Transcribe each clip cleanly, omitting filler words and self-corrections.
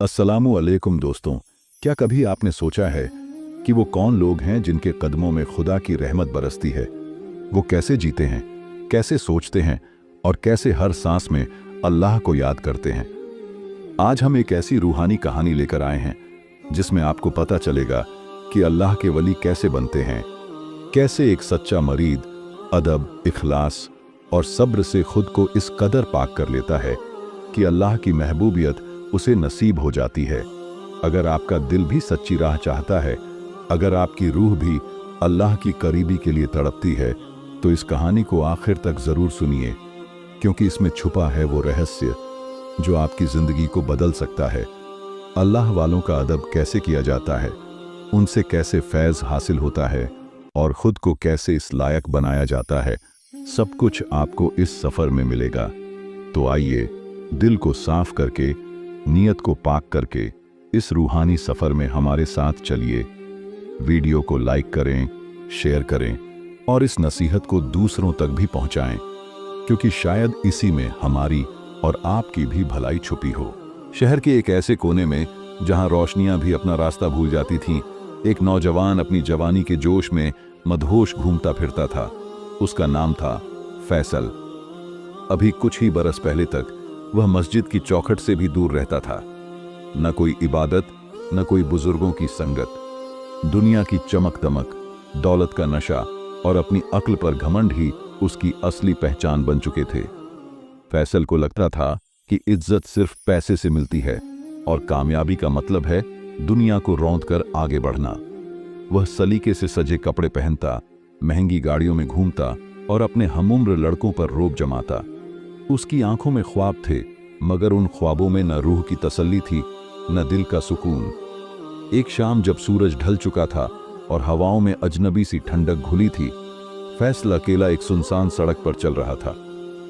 अस्सलामु अलैकुम दोस्तों, क्या कभी आपने सोचा है कि वो कौन लोग हैं जिनके कदमों में खुदा की रहमत बरसती है? वो कैसे जीते हैं, कैसे सोचते हैं और कैसे हर सांस में अल्लाह को याद करते हैं? आज हम एक ऐसी रूहानी कहानी लेकर आए हैं जिसमें आपको पता चलेगा कि अल्लाह के वली कैसे बनते हैं, कैसे एक सच्चा मरीद अदब, इखलास और सब्र से खुद को इस कदर पाक कर लेता है कि अल्लाह की महबूबियत उसे नसीब हो जाती है। अगर आपका दिल भी सच्ची राह चाहता है, अगर आपकी रूह भी अल्लाह की करीबी के लिए तड़पती है, तो इस कहानी को आखिर तक जरूर सुनिए, क्योंकि इसमें छुपा है वो रहस्य जो आपकी जिंदगी को बदल सकता है। अल्लाह वालों का अदब कैसे किया जाता है, उनसे कैसे फैज़ हासिल होता है और खुद को कैसे इस लायक बनाया जाता है, सब कुछ आपको इस सफर में मिलेगा। तो आइए, दिल को साफ करके, नियत को पाक करके इस रूहानी सफर में हमारे साथ चलिए। वीडियो को लाइक करें, शेयर करें और इस नसीहत को दूसरों तक भी पहुंचाएं, क्योंकि शायद इसी में हमारी और आपकी भी भलाई छुपी हो। शहर के एक ऐसे कोने में जहां रोशनियां भी अपना रास्ता भूल जाती थीं, एक नौजवान अपनी जवानी के जोश में मदहोश घूमता फिरता था। उसका नाम था फैसल। अभी कुछ ही बरस पहले तक वह मस्जिद की चौखट से भी दूर रहता था। न कोई इबादत, न कोई बुजुर्गों की संगत। दुनिया की चमक दमक, दौलत का नशा और अपनी अक्ल पर घमंड ही उसकी असली पहचान बन चुके थे। फैसल को लगता था कि इज्जत सिर्फ पैसे से मिलती है और कामयाबी का मतलब है दुनिया को रौंद कर आगे बढ़ना। वह सलीके से सजे कपड़े पहनता, महंगी गाड़ियों में घूमता और अपने हमउम्र लड़कों पर रोब जमाता। उसकी आंखों में ख्वाब थे, मगर उन ख्वाबों में न रूह की तसल्ली थी, न दिल का सुकून। एक शाम जब सूरज ढल चुका था और हवाओं में अजनबी सी ठंडक घुली थी, फैसल अकेला एक सुनसान सड़क पर चल रहा था,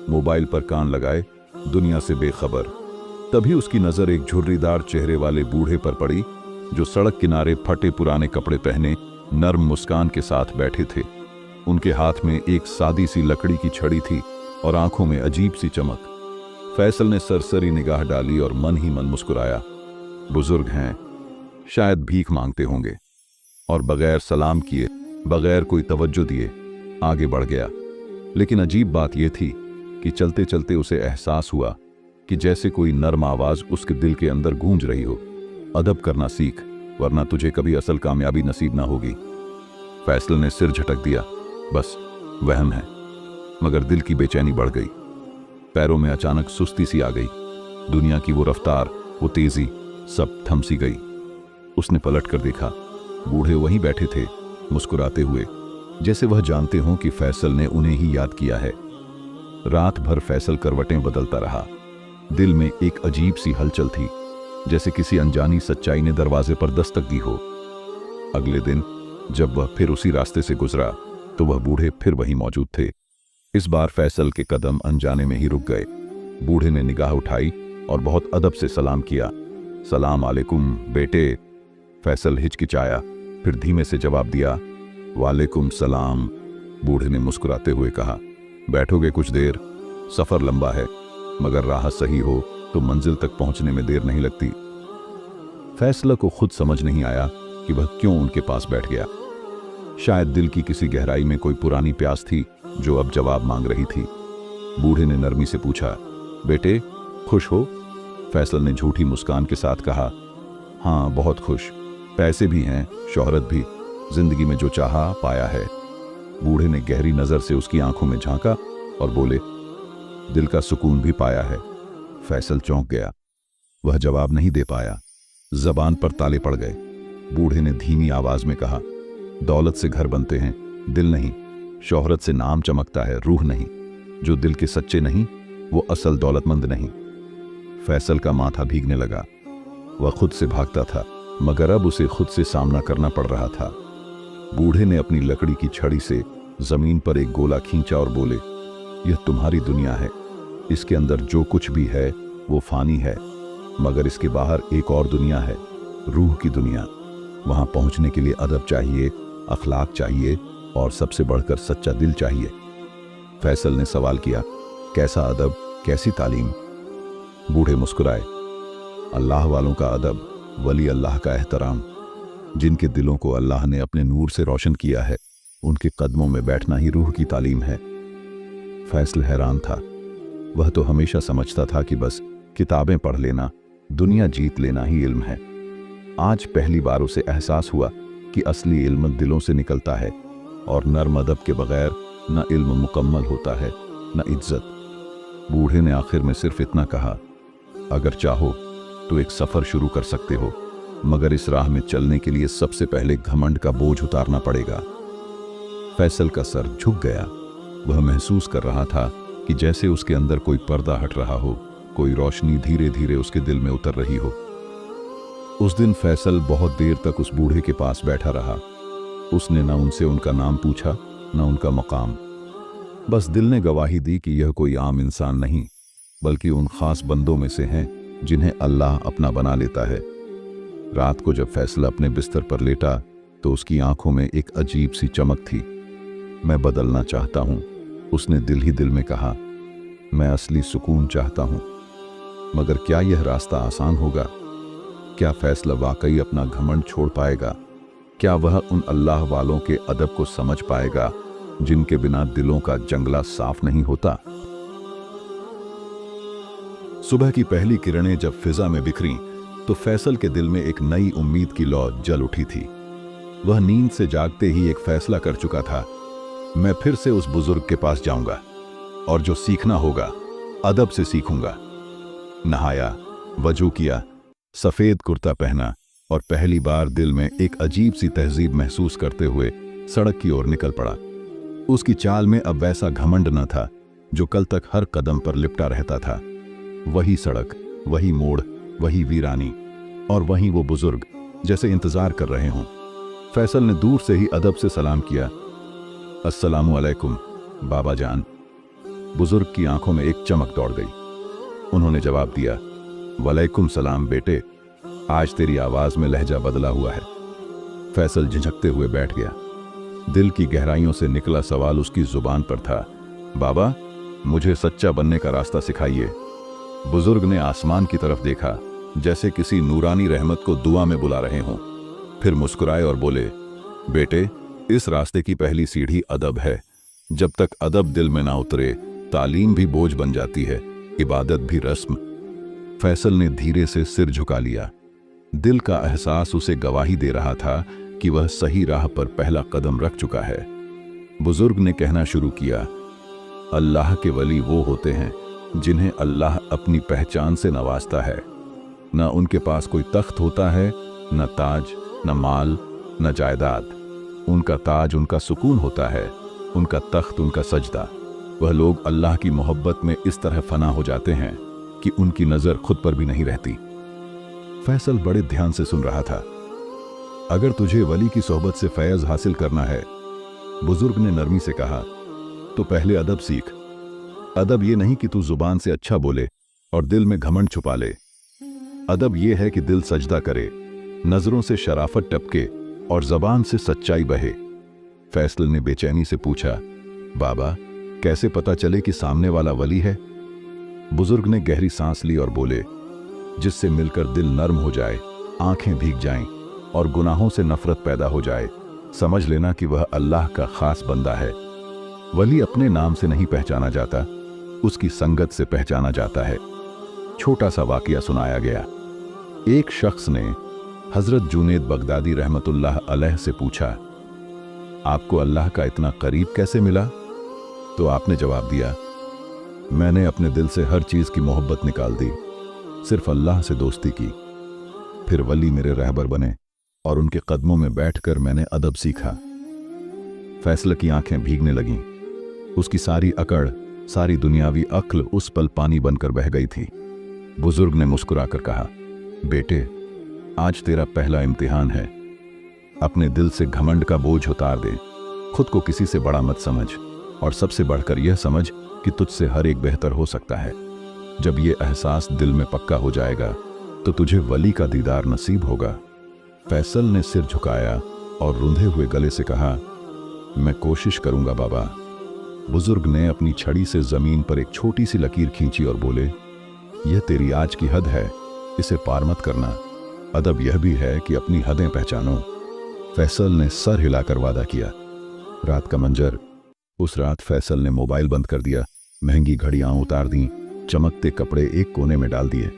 मोबाइल पर कान लगाए, दुनिया से बेखबर। तभी उसकी नजर एक झुर्रीदार चेहरे वाले बूढ़े पर पड़ी, जो सड़क किनारे फटे पुराने कपड़े पहने नर्म मुस्कान के साथ बैठे थे। उनके हाथ में एक सादी सी लकड़ी की छड़ी थी और आंखों में अजीब सी चमक। फैसल ने सरसरी निगाह डाली और मन ही मन मुस्कुराया। बुजुर्ग हैं, शायद भीख मांगते होंगे, और बगैर सलाम किए, बगैर कोई तवज्जो दिए आगे बढ़ गया। लेकिन अजीब बात यह थी कि चलते चलते उसे एहसास हुआ कि जैसे कोई नर्म आवाज उसके दिल के अंदर गूंज रही हो, अदब करना सीख, वरना तुझे कभी असल कामयाबी नसीब ना होगी। फैसल ने सिर झटक दिया, बस वहम है। मगर दिल की बेचैनी बढ़ गई। पैरों में अचानक सुस्ती सी आ गई। दुनिया की वो रफ्तार, वो तेजी, सब थम सी गई। उसने पलट कर देखा, बूढ़े वहीं बैठे थे, मुस्कुराते हुए, जैसे वह जानते हों कि फैसल ने उन्हें ही याद किया है। रात भर फैसल करवटें बदलता रहा। दिल में एक अजीब सी हलचल थी, जैसे किसी अनजानी सच्चाई ने दरवाजे पर दस्तक दी हो। अगले दिन जब वह फिर उसी रास्ते से गुजरा, तो वह बूढ़े फिर वहीं मौजूद थे। इस बार फैसल के कदम अनजाने में ही रुक गए। बूढ़े ने निगाह उठाई और बहुत अदब से सलाम किया। सलाम अलैकुम बेटे। फैसल हिचकिचाया, फिर धीमे से जवाब दिया, वालेकुम सलाम। बूढ़े ने मुस्कुराते हुए कहा, बैठोगे कुछ देर? सफर लंबा है, मगर राह सही हो तो मंजिल तक पहुंचने में देर नहीं लगती। फैसल को खुद समझ नहीं आया कि वह क्यों उनके पास बैठ गया। शायद दिल की किसी गहराई में कोई पुरानी प्यास थी जो अब जवाब मांग रही थी। बूढ़े ने नरमी से पूछा, बेटे खुश हो? फैसल ने झूठी मुस्कान के साथ कहा, हाँ बहुत खुश। पैसे भी हैं, शोहरत भी, जिंदगी में जो चाहा पाया है। बूढ़े ने गहरी नजर से उसकी आंखों में झांका और बोले, दिल का सुकून भी पाया है। फैसल चौंक गया। वह जवाब नहीं दे पाया। जबान पर ताले पड़ गए। बूढ़े ने धीमी आवाज में कहा, दौलत से घर बनते हैं, दिल नहीं। शोहरत से नाम चमकता है, रूह नहीं। जो दिल के सच्चे नहीं, वो असल दौलतमंद नहीं। फैसल का माथा भीगने लगा। वह खुद से भागता था, मगर अब उसे खुद से सामना करना पड़ रहा था। बूढ़े ने अपनी लकड़ी की छड़ी से जमीन पर एक गोला खींचा और बोले, यह तुम्हारी दुनिया है। इसके अंदर जो कुछ भी है वो फानी है, मगर इसके बाहर एक और दुनिया है, रूह की दुनिया। वहां पहुंचने के लिए अदब चाहिए, अखलाक चाहिए और सबसे बढ़कर सच्चा दिल चाहिए। फैसल ने सवाल किया, कैसा अदब, कैसी तालीम? बूढ़े मुस्कुराए, अल्लाह वालों का अदब, वली अल्लाह का एहतराम, जिनके दिलों को अल्लाह ने अपने नूर से रोशन किया है, उनके कदमों में बैठना ही रूह की तालीम है। फैसल हैरान था। वह तो हमेशा समझता था कि बस किताबें पढ़ लेना, दुनिया जीत लेना ही इल्म है। आज पहली बार उसे एहसास हुआ कि असली इल्म दिलों से निकलता है, और नर्म अदब के बगैर न इल्म मुकम्मल होता है न इज्जत। बूढ़े ने आखिर में सिर्फ इतना कहा, अगर चाहो तो एक सफर शुरू कर सकते हो, मगर इस राह में चलने के लिए सबसे पहले घमंड का बोझ उतारना पड़ेगा। फैसल का सर झुक गया। वह महसूस कर रहा था कि जैसे उसके अंदर कोई पर्दा हट रहा हो, कोई रोशनी धीरे धीरे उसके दिल में उतर रही हो। उस दिन फैसल बहुत देर तक उस बूढ़े के पास बैठा रहा। उसने न उनसे उनका नाम पूछा, न उनका मकाम। बस दिल ने गवाही दी कि यह कोई आम इंसान नहीं, बल्कि उन खास बंदों में से हैं जिन्हें अल्लाह अपना बना लेता है। रात को जब फैसल अपने बिस्तर पर लेटा तो उसकी आंखों में एक अजीब सी चमक थी। मैं बदलना चाहता हूं, उसने दिल ही दिल में कहा। मैं असली सुकून चाहता हूं, मगर क्या यह रास्ता आसान होगा? क्या फैसला वाकई अपना घमंड छोड़ पाएगा? क्या वह उन अल्लाह वालों के अदब को समझ पाएगा जिनके बिना दिलों का जंगला साफ नहीं होता? सुबह की पहली किरणें जब फिजा में बिखरीं तो फैसल के दिल में एक नई उम्मीद की लौ जल उठी थी। वह नींद से जागते ही एक फैसला कर चुका था, मैं फिर से उस बुजुर्ग के पास जाऊंगा और जो सीखना होगा अदब से सीखूंगा। नहाया, वजू किया, सफेद कुर्ता पहना और पहली बार दिल में एक अजीब सी तहजीब महसूस करते हुए सड़क की ओर निकल पड़ा। उसकी चाल में अब वैसा घमंड न था जो कल तक हर कदम पर लिपटा रहता था। वही सड़क, वही मोड़, वही वीरानी और वहीं वो बुजुर्ग जैसे इंतजार कर रहे हों। फैसल ने दूर से ही अदब से सलाम किया, अस्सलामु अलैकुम बाबा जान। बुजुर्ग की आंखों में एक चमक दौड़ गई। उन्होंने जवाब दिया, वालेकुम सलाम बेटे, आज तेरी आवाज में लहजा बदला हुआ है। फैसल झिझकते हुए बैठ गया। दिल की गहराइयों से निकला सवाल उसकी जुबान पर था, बाबा मुझे सच्चा बनने का रास्ता सिखाइए। बुजुर्ग ने आसमान की तरफ देखा, जैसे किसी नूरानी रहमत को दुआ में बुला रहे हों। फिर मुस्कुराए और बोले, बेटे इस रास्ते की पहली सीढ़ी अदब है। जब तक अदब दिल में ना उतरे, तालीम भी बोझ बन जाती है, इबादत भी रस्म। फैसल ने धीरे से सिर झुका लिया। दिल का एहसास उसे गवाही दे रहा था कि वह सही राह पर पहला कदम रख चुका है। बुजुर्ग ने कहना शुरू किया, अल्लाह के वली वो होते हैं जिन्हें अल्लाह अपनी पहचान से नवाजता है। न उनके पास कोई तख्त होता है, न ताज, न माल, न जायदाद। उनका ताज उनका सुकून होता है, उनका तख्त उनका सजदा। वह लोग अल्लाह की मोहब्बत में इस तरह फना हो जाते हैं कि उनकी नजर खुद पर भी नहीं रहती। फैसल बड़े ध्यान से सुन रहा था। अगर तुझे वली की सोहबत से फैज़ हासिल करना है, बुजुर्ग ने नरमी से कहा, तो पहले अदब सीख। अदब ये नहीं कि तू जुबान से अच्छा बोले और दिल में घमंड छुपा ले। अदब ये है कि दिल सजदा करे, नजरों से शराफत टपके और जबान से सच्चाई बहे। फैसल ने बेचैनी से पूछा, बाबा कैसे पता चले कि सामने वाला वली है? बुजुर्ग ने गहरी सांस ली और बोले, जिससे मिलकर दिल नर्म हो जाए, आंखें भीग जाएं और गुनाहों से नफरत पैदा हो जाए, समझ लेना कि वह अल्लाह का खास बंदा है। वली अपने नाम से नहीं पहचाना जाता, उसकी संगत से पहचाना जाता है। छोटा सा वाकया सुनाया गया। एक शख्स ने हजरत जुनैद बगदादी रहमतुल्लाह अलैह से पूछा, आपको अल्लाह का इतना करीब कैसे मिला? तो आपने जवाब दिया, मैंने अपने दिल से हर चीज की मोहब्बत निकाल दी, सिर्फ अल्लाह से दोस्ती की। फिर वली मेरे रहबर बने और उनके कदमों में बैठकर मैंने अदब सीखा। फैसल की आंखें भीगने लगीं। उसकी सारी अकड़, सारी दुनियावी अक्ल उस पल पानी बनकर बह गई थी। बुजुर्ग ने मुस्कुराकर कहा, बेटे आज तेरा पहला इम्तिहान है। अपने दिल से घमंड का बोझ उतार दे। खुद को किसी से बड़ा मत समझ और सबसे बढ़कर यह समझ कि तुझसे हर एक बेहतर हो सकता है। जब ये एहसास दिल में पक्का हो जाएगा तो तुझे वली का दीदार नसीब होगा। फैसल ने सिर झुकाया और रूंधे हुए गले से कहा, मैं कोशिश करूंगा बाबा। बुजुर्ग ने अपनी छड़ी से जमीन पर एक छोटी सी लकीर खींची और बोले, यह तेरी आज की हद है, इसे पार मत करना। अदब यह भी है कि अपनी हदें पहचानो। फैसल ने सर हिलाकर वादा किया। रात का मंजर। उस रात फैसल ने मोबाइल बंद कर दिया, महंगी घड़ियां उतार दी, चमकते कपड़े एक कोने में डाल दिए,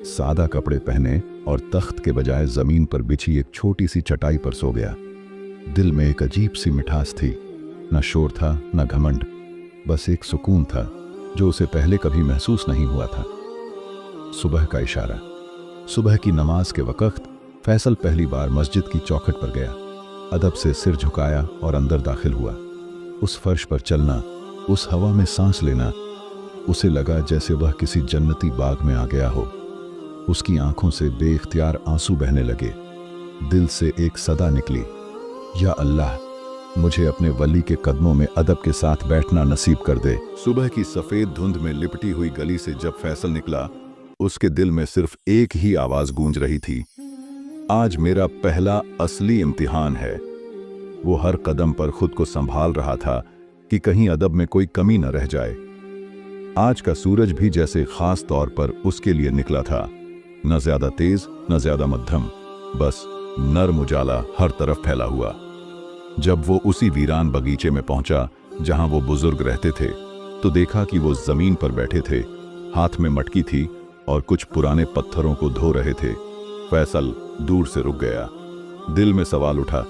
सादा कपड़े पहने और तख्त के बजाय जमीन पर बिछी एक छोटी सी चटाई पर सो गया। दिल में एक अजीब सी मिठास थी, न शोर था न घमंड, बस एक सुकून था जो उसे पहले कभी महसूस नहीं हुआ था। सुबह का इशारा। सुबह की नमाज के वक्त फैसल पहली बार मस्जिद की चौखट पर गया। अदब से सिर झुकाया और अंदर दाखिल हुआ। उस फर्श पर चलना, उस हवा में सांस लेना, उसे लगा जैसे वह किसी जन्नती बाग में आ गया हो। उसकी आंखों से बेइख्तियार आंसू बहने लगे। दिल से एक सदा निकली, या अल्लाह, मुझे अपने वली के कदमों में अदब के साथ बैठना नसीब कर दे। सुबह की सफेद धुंध में लिपटी हुई गली से जब फैसल निकला, उसके दिल में सिर्फ एक ही आवाज गूंज रही थी, आज मेरा पहला असली इम्तिहान है। वो हर कदम पर खुद को संभाल रहा था कि कहीं अदब में कोई कमी न रह जाए। आज का सूरज भी जैसे खास तौर पर उसके लिए निकला था, न ज्यादा तेज न ज्यादा मध्यम, बस नर्म उजाला हर तरफ फैला हुआ। जब वो उसी वीरान बगीचे में पहुंचा जहां वो बुजुर्ग रहते थे, तो देखा कि वो जमीन पर बैठे थे, हाथ में मटकी थी और कुछ पुराने पत्थरों को धो रहे थे। फैसल दूर से रुक गया। दिल में सवाल उठा,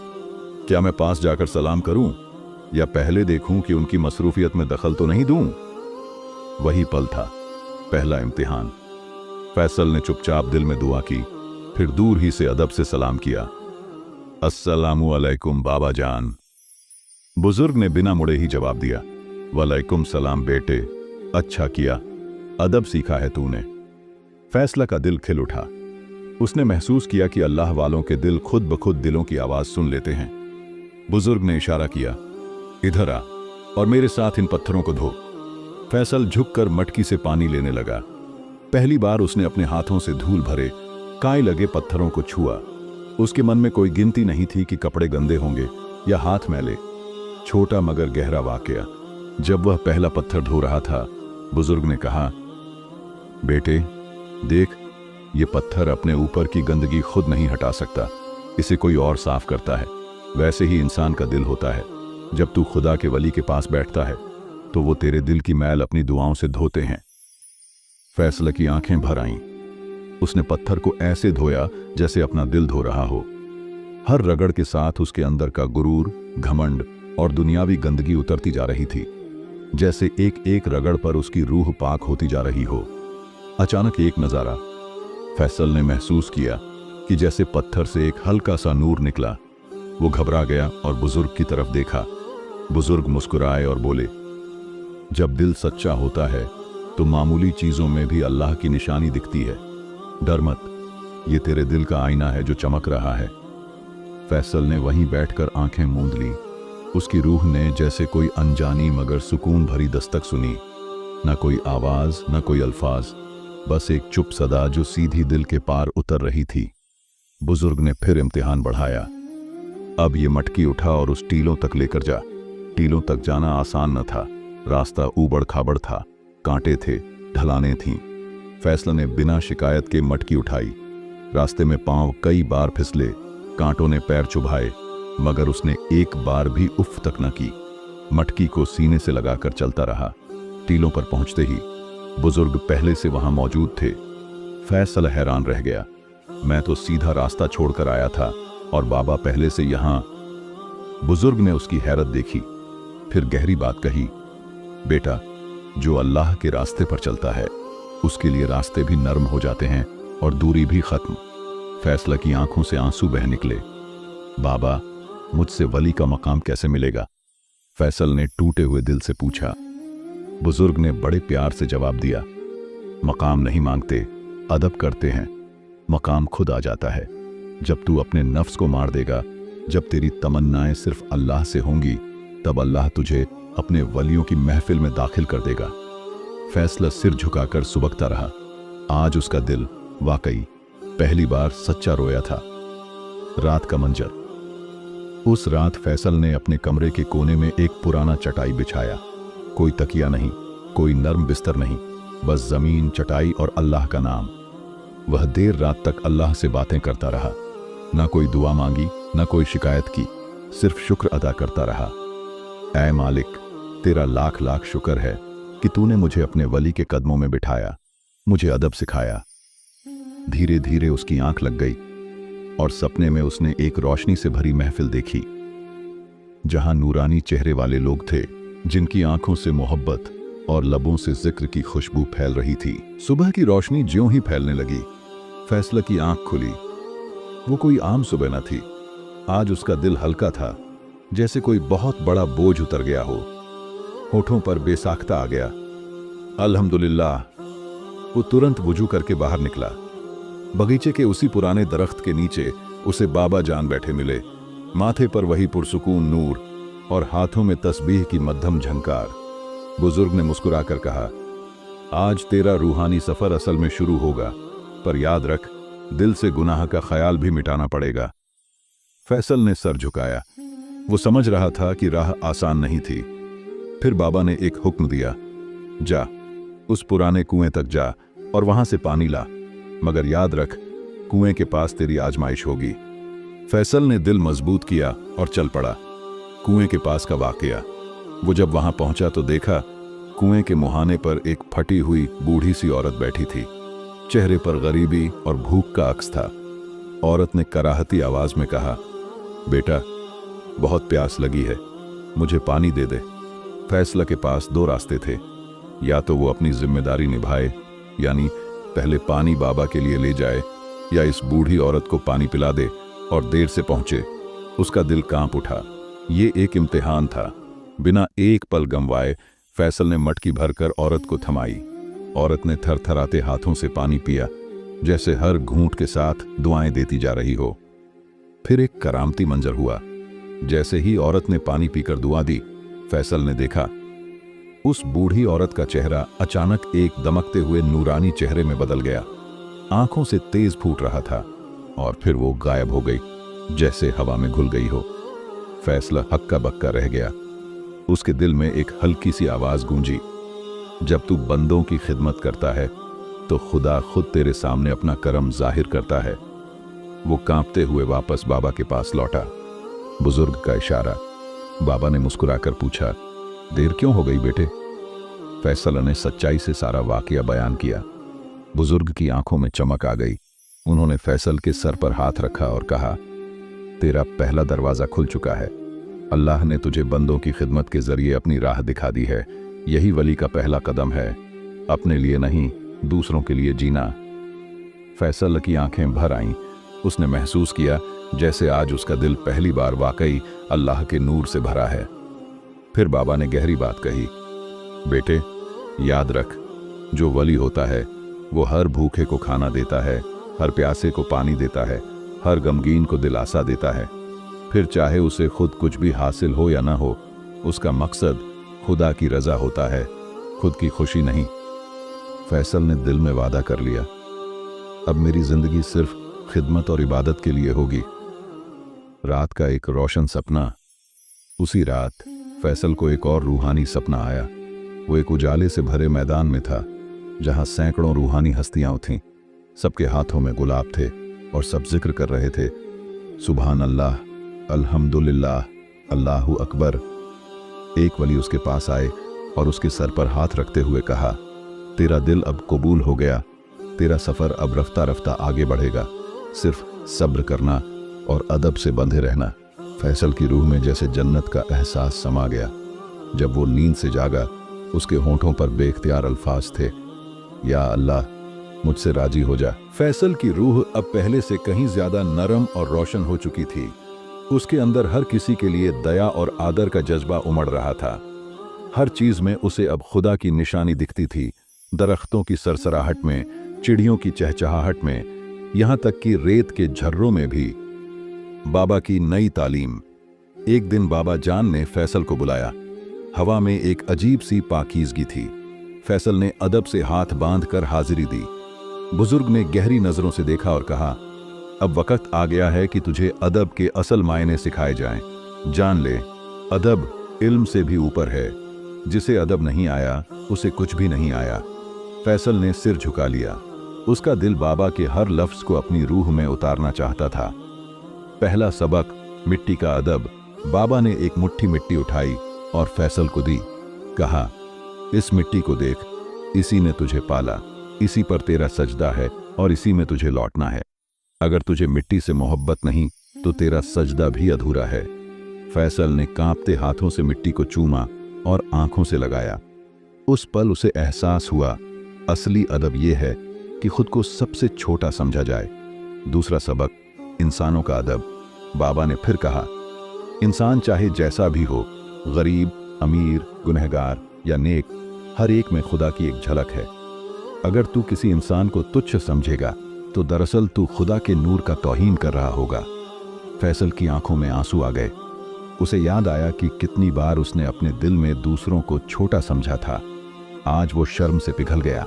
क्या मैं पास जाकर सलाम करूं या पहले देखूं कि उनकी मसरूफियत में दखल तो नहीं दूं? वही पल था, पहला इम्तिहान। फैसल ने चुपचाप दिल में दुआ की, फिर दूर ही से अदब से सलाम किया, अस्सलामु अलैकुम बाबा जान। बुजुर्ग ने बिना मुड़े ही जवाब दिया, वालेकुम सलाम बेटे, अच्छा किया, अदब सीखा है तूने। फैसला का दिल खिल उठा। उसने महसूस किया कि अल्लाह वालों के दिल खुद ब खुद दिलों की आवाज सुन लेते हैं। बुजुर्ग ने इशारा किया, इधर आ और मेरे साथ इन पत्थरों को धो। फैसल झुककर मटकी से पानी लेने लगा। पहली बार उसने अपने हाथों से धूल भरे काई लगे पत्थरों को छुआ। उसके मन में कोई गिनती नहीं थी कि कपड़े गंदे होंगे या हाथ मैले। छोटा मगर गहरा वाकया। जब वह पहला पत्थर धो रहा था, बुजुर्ग ने कहा, बेटे देख, ये पत्थर अपने ऊपर की गंदगी खुद नहीं हटा सकता, इसे कोई और साफ करता है। वैसे ही इंसान का दिल होता है, जब तू खुदा के वली के पास बैठता है तो वो तेरे दिल की मैल अपनी दुआओं से धोते हैं। फैसल की आंखें भर आईं। उसने पत्थर को ऐसे धोया जैसे अपना दिल धो रहा हो। हर रगड़ के साथ उसके अंदर का गुरूर, घमंड और दुनियावी गंदगी उतरती जा रही थी, जैसे एक एक रगड़ पर उसकी रूह पाक होती जा रही हो। अचानक एक नजारा। फैसल ने महसूस किया कि जैसे पत्थर से एक हल्का सा नूर निकला। वो घबरा गया और बुजुर्ग की तरफ देखा। बुजुर्ग मुस्कुराए और बोले, जब दिल सच्चा होता है तो मामूली चीजों में भी अल्लाह की निशानी दिखती है। डर मत, ये तेरे दिल का आईना है जो चमक रहा है। फैसल ने वहीं बैठकर आंखें मूंद ली। उसकी रूह ने जैसे कोई अनजानी मगर सुकून भरी दस्तक सुनी। न कोई आवाज न कोई अल्फाज, बस एक चुप सदा जो सीधी दिल के पार उतर रही थी। बुजुर्ग ने फिर इम्तिहान बढ़ाया। अब ये मटकी उठा और उस टीलों तक लेकर जा। टीलों तक जाना आसान न था, रास्ता ऊबड़ खाबड़ था, कांटे थे, ढलानें थीं। फैसल ने बिना शिकायत के मटकी उठाई। रास्ते में पांव कई बार फिसले, कांटों ने पैर चुभाए, मगर उसने एक बार भी उफ तक न की। मटकी को सीने से लगाकर चलता रहा। टीलों पर पहुंचते ही बुजुर्ग पहले से वहां मौजूद थे। फैसल हैरान रह गया। मैं तो सीधा रास्ता छोड़कर आया था और बाबा पहले से यहां। बुजुर्ग ने उसकी हैरत देखी, फिर गहरी बात कही, बेटा, जो अल्लाह के रास्ते पर चलता है उसके लिए रास्ते भी नर्म हो जाते हैं और दूरी भी खत्म। फैसल की आंखों से आंसू बह निकले। बाबा, मुझसे वली का मकाम कैसे मिलेगा? फैसल ने टूटे हुए दिल से पूछा। बुजुर्ग ने बड़े प्यार से जवाब दिया, मकाम नहीं मांगते, अदब करते हैं। मकाम खुद आ जाता है जब तू अपने नफ्स को मार देगा। जब तेरी तमन्नाएं सिर्फ अल्लाह से होंगी, तब अल्लाह तुझे अपने वलियों की महफिल में दाखिल कर देगा। फैसला सिर झुकाकर सुबकता रहा। आज उसका दिल वाकई पहली बार सच्चा रोया था। रात का मंजर। उस रात फैसल ने अपने कमरे के कोने में एक पुराना चटाई बिछाया। कोई तकिया नहीं, कोई नर्म बिस्तर नहीं, बस जमीन, चटाई और अल्लाह का नाम। वह देर रात तक अल्लाह से बातें करता रहा। ना कोई दुआ मांगी, ना कोई शिकायत की, सिर्फ शुक्र अदा करता रहा। ऐ मालिक, तेरा लाख लाख शुक्र है कि तूने मुझे अपने वली के कदमों में बिठाया, मुझे अदब सिखाया। धीरे धीरे उसकी आंख लग गई और सपने में उसने एक रोशनी से भरी महफिल देखी, जहां नूरानी चेहरे वाले लोग थे, जिनकी आंखों से मोहब्बत और लबों से जिक्र की खुशबू फैल रही थी। सुबह की रोशनी ज्यों ही फैलने लगी, फैसला की आंख खुली। वो कोई आम सुबह न थी। आज उसका दिल हल्का था, जैसे कोई बहुत बड़ा बोझ उतर गया हो। होठों पर बेसाख्ता आ गया, अल्हम्दुलिल्लाह। वो तुरंत वुजू करके बाहर निकला। बगीचे के उसी पुराने दरख्त के नीचे उसे बाबा जान बैठे मिले, माथे पर वही पुरसुकून नूर और हाथों में तस्बीह की मध्यम झंकार। बुजुर्ग ने मुस्कुराकर कहा, आज तेरा रूहानी सफर असल में शुरू होगा, पर याद रख, दिल से गुनाह का ख्याल भी मिटाना पड़ेगा। फैसल ने सर झुकाया। वो समझ रहा था कि राह आसान नहीं थी। फिर बाबा ने एक हुक्म दिया, जा उस पुराने कुएं तक जा और वहां से पानी ला, मगर याद रख, कुएं के पास तेरी आजमाइश होगी। फैसल ने दिल मजबूत किया और चल पड़ा। कुएं के पास का वाकया। वो जब वहां पहुंचा तो देखा, कुएं के मुहाने पर एक फटी हुई बूढ़ी सी औरत बैठी थी। चेहरे पर गरीबी और भूख का अक्स था। औरत ने कराहती आवाज में कहा, बेटा, बहुत प्यास लगी है, मुझे पानी दे दे। फैसला के पास दो रास्ते थे, या तो वो अपनी जिम्मेदारी निभाए, यानी पहले पानी बाबा के लिए ले जाए, या इस बूढ़ी औरत को पानी पिला दे और देर से पहुंचे। उसका दिल कांप उठा। ये एक इम्तिहान था। बिना एक पल गंवाए फैसल ने मटकी भरकर औरत को थमाई। औरत ने थरथराते हाथों से पानी पिया, जैसे हर घूंट के साथ दुआएं देती जा रही हो। फिर एक करामती मंजर हुआ। जैसे ही औरत ने पानी पीकर दुआ दी, फैसल ने देखा, उस बूढ़ी औरत का चेहरा अचानक एक दमकते हुए नूरानी चेहरे में बदल गया। आंखों से तेज फूट रहा था और फिर वो गायब हो गई, जैसे हवा में घुल गई हो। फैसला हक्का बक्का रह गया। उसके दिल में एक हल्की सी आवाज गूंजी, जब तू बंदों की खिदमत करता है तो खुदा खुद तेरे सामने अपना करम जाहिर करता है। वो कांपते हुए वापस बाबा के पास लौटा। बुजुर्ग का इशारा। बाबा ने मुस्कुराकर पूछा, देर क्यों हो गई बेटे? फैसल ने सच्चाई से सारा वाकया बयान किया। बुजुर्ग की आंखों में चमक आ गई। उन्होंने फैसल के सर पर हाथ रखा और कहा, तेरा पहला दरवाजा खुल चुका है। अल्लाह ने तुझे बंदों की खिदमत के जरिए अपनी राह दिखा दी है। यही वली का पहला कदम है, अपने लिए नहीं, दूसरों के लिए जीना। फैसल की आंखें भर आईं। उसने महसूस किया जैसे आज उसका दिल पहली बार वाकई अल्लाह के नूर से भरा है। फिर बाबा ने गहरी बात कही, बेटे, याद रख, जो वली होता है वो हर भूखे को खाना देता है, हर प्यासे को पानी देता है, हर गमगीन को दिलासा देता है। फिर चाहे उसे खुद कुछ भी हासिल हो या ना हो, उसका मकसद खुदा की रजा होता है, खुद की खुशी नहीं। फैसल ने दिल में वादा कर लिया, अब मेरी जिंदगी सिर्फ खिदमत और इबादत के लिए होगी। रात का एक रोशन सपना। उसी रात फैसल को एक और रूहानी सपना आया। वो एक उजाले से भरे मैदान में था, जहां सैकड़ों रूहानी हस्तियां थीं। सबके हाथों में गुलाब थे और सब जिक्र कर रहे थे, सुभान अल्लाह, अल्हम्दुलिल्लाह, अल्लाहु अकबर। एक वली उसके पास आए और उसके सर पर हाथ रखते हुए कहा, तेरा दिल अब कबूल हो गया, तेरा सफर अब रफ्ता रफ्ता आगे बढ़ेगा, सिर्फ सब्र करना और अदब से बंधे रहना। फैसल की रूह में जैसे जन्नत का एहसास समा गया। जब वो नींद से जागा, उसके होंठों पर बेख्तियार अल्फाज थे, या अल्लाह, मुझसे राजी हो जा। फैसल की रूह अब पहले से कहीं ज्यादा नरम और रोशन हो चुकी थी। उसके अंदर हर किसी के लिए दया और आदर का जज्बा उमड़ रहा था। हर चीज में उसे अब खुदा की निशानी दिखती थी, दरख्तों की सरसराहट में, चिड़ियों की चहचहाहट में, यहां तक कि रेत के झर्रों में भी। बाबा की नई तालीम। एक दिन बाबा जान ने फैसल को बुलाया। हवा में एक अजीब सी पाकीज़गी थी। फैसल ने अदब से हाथ बांध कर हाजिरी दी। बुजुर्ग ने गहरी नजरों से देखा और कहा, अब वक्त आ गया है कि तुझे अदब के असल मायने सिखाए जाएं। जान ले, अदब इल्म से भी ऊपर है। जिसे अदब नहीं आया, उसे कुछ भी नहीं आया। फैसल ने सिर झुका लिया। उसका दिल बाबा के हर लफ्ज को अपनी रूह में उतारना चाहता था। पहला सबक, मिट्टी का अदब। बाबा ने एक मुट्ठी मिट्टी उठाई और फैसल को दी। कहा, इस मिट्टी को देख, इसी ने तुझे पाला, इसी पर तेरा सजदा है और इसी में तुझे लौटना है। अगर तुझे मिट्टी से मोहब्बत नहीं तो तेरा सजदा भी अधूरा है। फैसल ने कांपते हाथों से मिट्टी को चूमा और आंखों से लगाया। उस पल उसे एहसास हुआ, असली अदब यह है कि खुद को सबसे छोटा समझा जाए। दूसरा सबक, इंसानों का अदब। बाबा ने फिर कहा, इंसान चाहे जैसा भी हो, गरीब, अमीर, गुनहगार या नेक, हर एक में खुदा की एक झलक है। अगर तू किसी इंसान को तुच्छ समझेगा तो दरअसल तू खुदा के नूर का तौहीन कर रहा होगा। फैसल की आंखों में आंसू आ गए। उसे याद आया कि कितनी बार उसने अपने दिल में दूसरों को छोटा समझा था। आज वो शर्म से पिघल गया।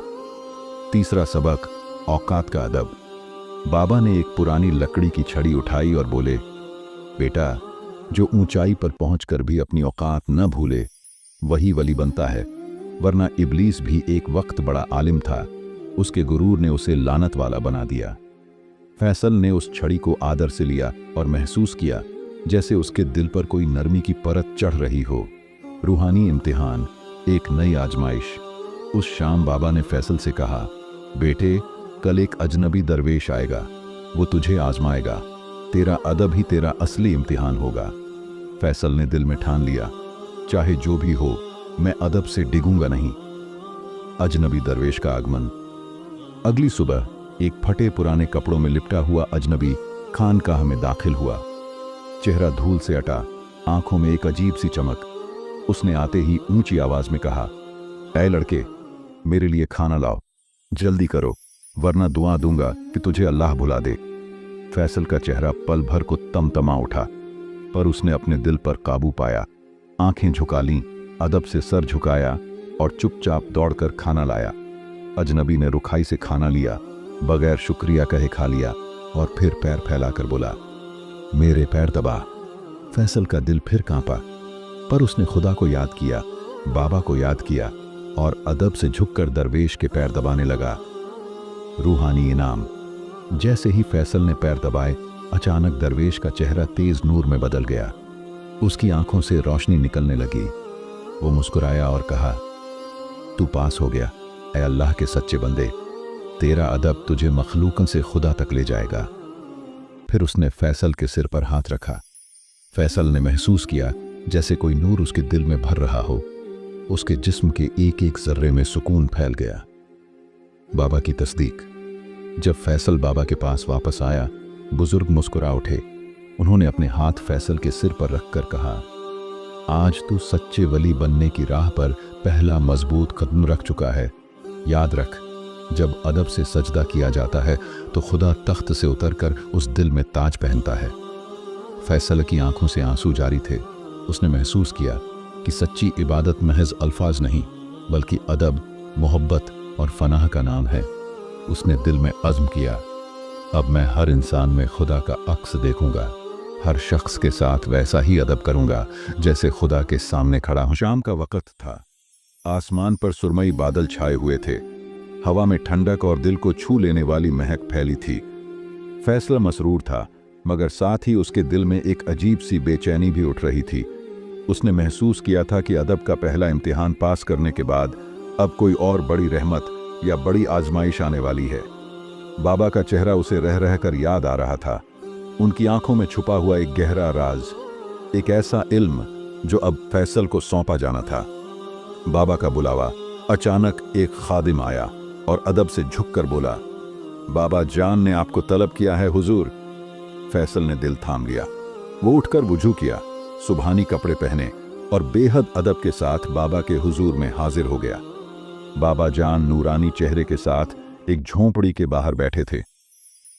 तीसरा सबक, औकात का अदब। बाबा ने एक पुरानी लकड़ी की छड़ी उठाई और बोले, बेटा, जो ऊंचाई पर पहुंचकर भी अपनी औकात न भूले वही वली बनता है, वरना इब्लीस भी एक वक्त बड़ा आलिम था, उसके गुरूर ने उसे लानत वाला बना दिया। फैसल ने उस छड़ी को आदर से लिया और महसूस किया जैसे उसके दिल पर कोई नरमी की परत चढ़ रही हो। रूहानी इम्तिहान, एक नई आजमाइश। उस शाम बाबा ने फैसल से कहा, बेटे, कल एक अजनबी दरवेश आएगा, वो तुझे आजमाएगा, तेरा अदब ही तेरा असली इम्तिहान होगा। फैसल ने दिल में ठान लिया, चाहे जो भी हो, मैं अदब से डिगूंगा नहीं। अजनबी दरवेश का आगमन। अगली सुबह एक फटे पुराने कपड़ों में लिपटा हुआ अजनबी खानकाह में दाखिल हुआ। चेहरा धूल से अटा, आंखों में एक अजीब सी चमक। उसने आते ही ऊंची आवाज में कहा, ऐ लड़के, मेरे लिए खाना लाओ, जल्दी करो, वरना दुआ दूंगा कि तुझे अल्लाह भुला दे। फैसल का चेहरा पल भर को तमतमा उठा, पर उसने अपने दिल पर काबू पाया। आंखें झुका लीं, अदब से सर झुकाया और चुपचाप दौड़कर खाना लाया। अजनबी ने रुखाई से खाना लिया, बगैर शुक्रिया कहे खा लिया और फिर पैर फैलाकर बोला, मेरे पैर दबा। फैसल का दिल फिर कांपा, पर उसने खुदा को याद किया, बाबा को याद किया और अदब से झुककर दरवेश के पैर दबाने लगा। रूहानी इनाम। जैसे ही फैसल ने पैर दबाए, अचानक दरवेश का चेहरा तेज नूर में बदल गया। उसकी आंखों से रोशनी निकलने लगी। वो मुस्कुराया और कहा, तू पास हो गया, ऐ अल्लाह के सच्चे बंदे, तेरा अदब तुझे मखलूकों से खुदा तक ले जाएगा। फिर उसने फैसल के सिर पर हाथ रखा। फैसल ने महसूस किया जैसे कोई नूर उसके दिल में भर रहा हो। उसके जिस्म के एक एक जर्रे में सुकून फैल गया। बाबा की तस्दीक। जब फैसल बाबा के पास वापस आया, बुजुर्ग मुस्कुरा उठे। उन्होंने अपने हाथ फैसल के सिर पर रखकर कहा, आज तू सच्चे वली बनने की राह पर पहला मजबूत कदम रख चुका है। याद रख, जब अदब से सजदा किया जाता है तो खुदा तख्त से उतरकर उस दिल में ताज पहनता है। फैसल की आंखों से आंसू जारी थे। उसने महसूस किया कि सच्ची इबादत महज अल्फाज नहीं, बल्कि अदब, मोहब्बत और फनाह का नाम है। उसने दिल में अज़्म किया, अब मैं हर इंसान में खुदा का अक्स देखूंगा, हर शख्स के साथ वैसा ही अदब करूंगा जैसे खुदा के सामने खड़ा हूं। शाम का वक्त था। आसमान पर सुरमई बादल छाए हुए थे। हवा में ठंडक और दिल को छू लेने वाली महक फैली थी। फैसला मसरूर था, मगर साथ ही उसके दिल में एक अजीब सी बेचैनी भी उठ रही थी। उसने महसूस किया था कि अदब का पहला इम्तिहान पास करने के बाद अब कोई और बड़ी रहमत या बड़ी आजमाइश आने वाली है। बाबा का चेहरा उसे रह रहकर याद आ रहा था। उनकी आंखों में छुपा हुआ एक गहरा राज, एक ऐसा इल्म जो अब फैसल को सौंपा जाना था। बाबा का बुलावा। अचानक एक खादिम आया और अदब से झुककर बोला, बाबा जान ने आपको तलब किया है हुजूर। फैसल ने दिल थाम लिया। वो उठकर वुजू किया, सुबहानी कपड़े पहने और बेहद अदब के साथ बाबा के हुजूर में हाजिर हो गया। बाबा जान नूरानी चेहरे के साथ एक झोंपड़ी के बाहर बैठे थे।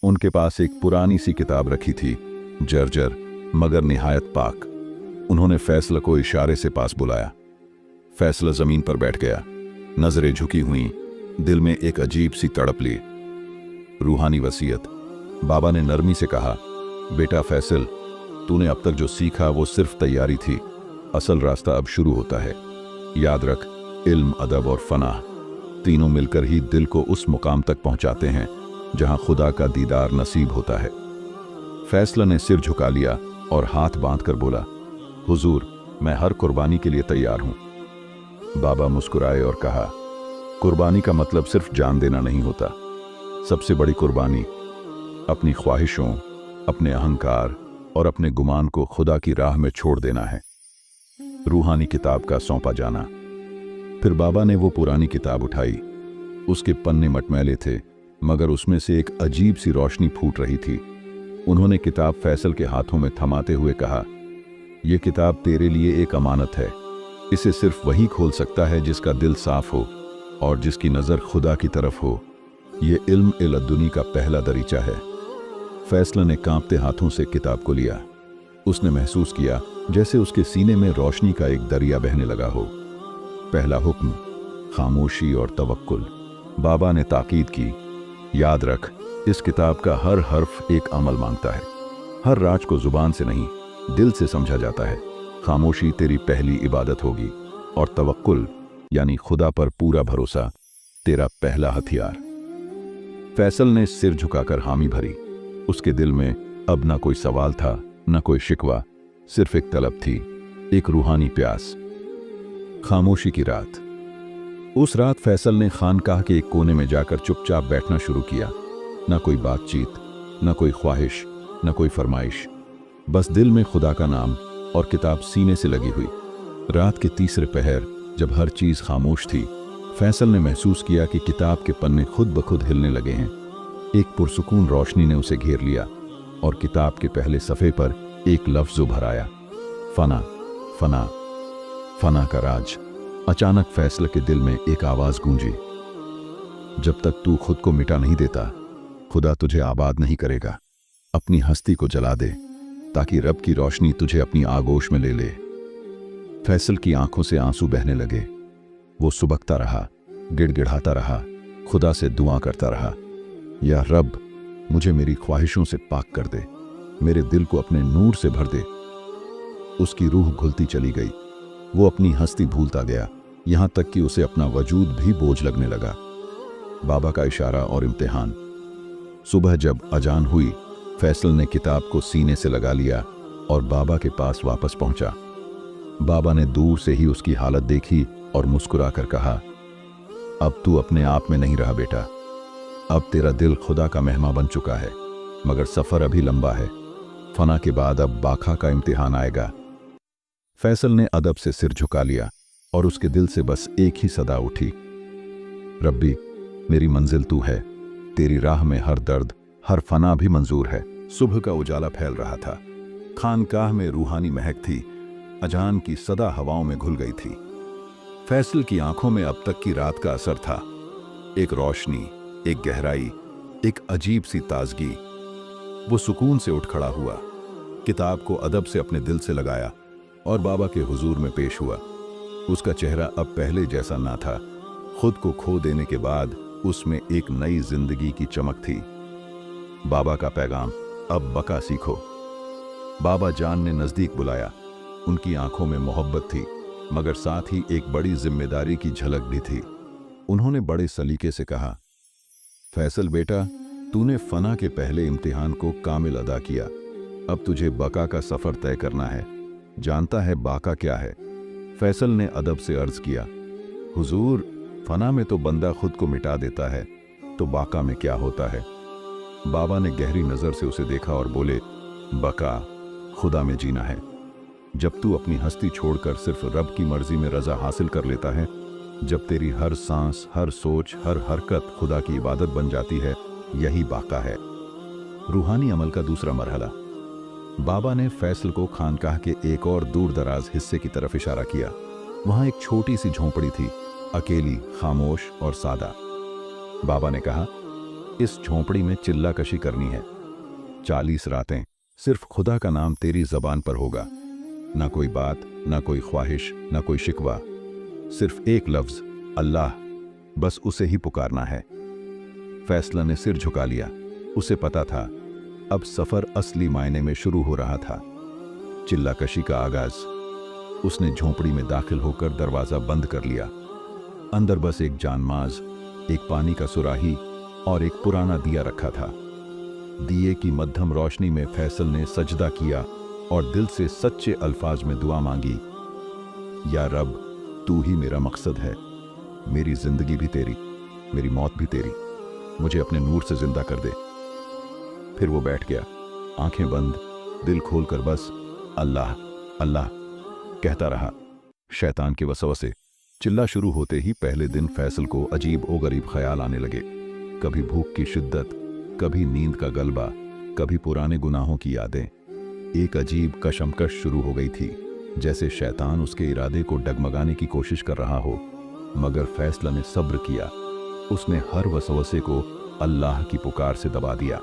उनके पास एक पुरानी सी किताब रखी थी, जर्जर मगर निहायत पाक। उन्होंने फैसल को इशारे से पास बुलाया। फैसल जमीन पर बैठ गया, नजरें झुकी हुई, दिल में एक अजीब सी तड़प ली। रूहानी वसीयत। बाबा ने नरमी से कहा, बेटा फैसल, तूने अब तक जो सीखा वो सिर्फ तैयारी थी, असल रास्ता अब शुरू होता है। याद रख, इल्म, अदब और फनाह तीनों मिलकर ही दिल को उस मुकाम तक पहुंचाते हैं जहां खुदा का दीदार नसीब होता है। फैसला ने सिर झुका लिया और हाथ बांधकर बोला, हुजूर, मैं हर कुर्बानी के लिए तैयार हूं। बाबा मुस्कुराए और कहा, कुर्बानी का मतलब सिर्फ जान देना नहीं होता। सबसे बड़ी कुर्बानी अपनी ख्वाहिशों, अपने अहंकार और अपने गुमान को खुदा की राह में छोड़ देना है। रूहानी किताब का सौंपा जाना। फिर बाबा ने वो पुरानी किताब उठाई। उसके पन्ने मटमैले थे, मगर उसमें से एक अजीब सी रोशनी फूट रही थी। उन्होंने किताब फैसल के हाथों में थमाते हुए कहा, यह किताब तेरे लिए एक अमानत है। इसे सिर्फ वही खोल सकता है जिसका दिल साफ हो और जिसकी नज़र खुदा की तरफ हो। ये इल्म लदुनी का पहला दरीचा है। फैसला ने कांपते हाथों से किताब को लिया। उसने महसूस किया जैसे उसके सीने में रोशनी का एक दरिया बहने लगा हो। पहला हुक्म, खामोशी और तवक्कुल। बाबा ने ताकीद की, याद रख, इस किताब का हर हर्फ एक अमल मांगता है। हर राज को जुबान से नहीं, दिल से समझा जाता है। खामोशी तेरी पहली इबादत होगी और तवक्कुल यानी खुदा पर पूरा भरोसा तेरा पहला हथियार। फैसल ने सिर झुकाकर हामी भरी। उसके दिल में अब ना कोई सवाल था, न कोई शिकवा, सिर्फ एक तलब थी, एक रूहानी प्यास। खामोशी की रात। उस रात फैसल ने खानकाह के एक कोने में जाकर चुपचाप बैठना शुरू किया। न कोई बातचीत, न कोई ख्वाहिश, न कोई फरमाइश, बस दिल में खुदा का नाम और किताब सीने से लगी हुई। रात के तीसरे पहर, जब हर चीज खामोश थी, फैसल ने महसूस किया कि किताब के पन्ने खुद ब खुद हिलने लगे हैं। एक पुरसुकून रोशनी ने उसे घेर लिया और किताब के पहले सफ़े पर एक लफ्ज़ उभर आया, फना, फना, फना का राज। अचानक फैसल के दिल में एक आवाज़ गूंजी, जब तक तू खुद को मिटा नहीं देता, खुदा तुझे आबाद नहीं करेगा। अपनी हस्ती को जला दे ताकि रब की रोशनी तुझे अपनी आगोश में ले ले। फैसल की आंखों से आंसू बहने लगे। वो सुबकता रहा, गिड़गिड़ाता रहा, खुदा से दुआ करता रहा, या रब, मुझे मेरी ख्वाहिशों से पाक कर दे, मेरे दिल को अपने नूर से भर दे। उसकी रूह घुलती चली गई। वो अपनी हस्ती भूलता गया, यहां तक कि उसे अपना वजूद भी बोझ लगने लगा। बाबा का इशारा और इम्तिहान। सुबह जब अजान हुई, फैसल ने किताब को सीने से लगा लिया और बाबा के पास वापस पहुंचा। बाबा ने दूर से ही उसकी हालत देखी और मुस्कुराकर कहा, अब तू अपने आप में नहीं रहा बेटा। अब तेरा दिल खुदा का मेहमान बन चुका है, मगर सफर अभी लंबा है। फना के बाद अब बाका का इम्तिहान आएगा। फैसल ने अदब से सिर झुका लिया और उसके दिल से बस एक ही सदा उठी, रब्बी, मेरी मंजिल तू है। तेरी राह में हर दर्द, हर फना भी मंजूर है। सुबह का उजाला फैल रहा था। खानकाह में रूहानी महक थी। अजान की सदा हवाओं में घुल गई थी। फैसल की आंखों में अब तक की रात का असर था। एक रोशनी, एक गहराई, एक अजीब सी ताजगी। वो सुकून से उठ खड़ा हुआ, किताब को अदब से अपने दिल से लगाया और बाबा के हुजूर में पेश हुआ। उसका चेहरा अब पहले जैसा ना था। खुद को खो देने के बाद उसमें एक नई जिंदगी की चमक थी। बाबा का पैगाम, अब बका सीखो। बाबा जान ने नजदीक बुलाया। उनकी आंखों में मोहब्बत थी, मगर साथ ही एक बड़ी जिम्मेदारी की झलक भी थी। उन्होंने बड़े सलीके से कहा, फैसल बेटा, तूने फना के पहले इम्तिहान को कामिल अदा किया। अब तुझे बका का सफर तय करना है। जानता है बाका क्या है? फैसल ने अदब से अर्ज किया, हुजूर, फना में तो बंदा खुद को मिटा देता है, तो बाका में क्या होता है? बाबा ने गहरी नजर से उसे देखा और बोले, बका, खुदा में जीना है। जब तू अपनी हस्ती छोड़कर सिर्फ रब की मर्जी में रजा हासिल कर लेता है, जब तेरी हर सांस, हर सोच, हर हरकत खुदा की इबादत बन जाती है, यही बाका है। रूहानी अमल का दूसरा मरहला। बाबा ने फैसल को खानकाह के एक और दूर दराज हिस्से की तरफ इशारा किया। वहां एक छोटी सी झोंपड़ी थी, अकेली, खामोश और सादा। बाबा ने कहा, इस झोंपड़ी में चिल्ला कशी करनी है। 40 रातें सिर्फ खुदा का नाम तेरी जबान पर होगा। ना कोई बात, ना कोई ख्वाहिश, ना कोई शिकवा, सिर्फ एक लफ्ज, अल्लाह। बस उसे ही पुकारना है। फैसला ने सिर झुका लिया। उसे पता था अब सफर असली मायने में शुरू हो रहा था। चिल्लाकशी का आगाज। उसने झोंपड़ी में दाखिल होकर दरवाजा बंद कर लिया। अंदर बस एक जानमाज, एक पानी का सुराही और एक पुराना दिया रखा था। दिए की मध्यम रोशनी में फैसल ने सजदा किया और दिल से सच्चे अल्फाज में दुआ मांगी, या रब, तू ही मेरा मकसद है, मेरी जिंदगी भी तेरी, मेरी मौत भी तेरी, मुझे अपने नूर से जिंदा कर दे। फिर वो बैठ गया, आंखें बंद, दिल खोलकर बस अल्लाह अल्लाह कहता रहा। शैतान के वसवसे चिल्ला शुरू होते ही पहले दिन फैसल को अजीब ओ गरीब ख्याल आने लगे। कभी भूख की शिद्दत, कभी नींद का गलबा, कभी पुराने गुनाहों की यादें। एक अजीब कशमकश शुरू हो गई थी, जैसे शैतान उसके इरादे को डगमगाने की कोशिश कर रहा हो। मगर फैसला ने सब्र किया। उसने हर वसवसे को अल्लाह की पुकार से दबा दिया।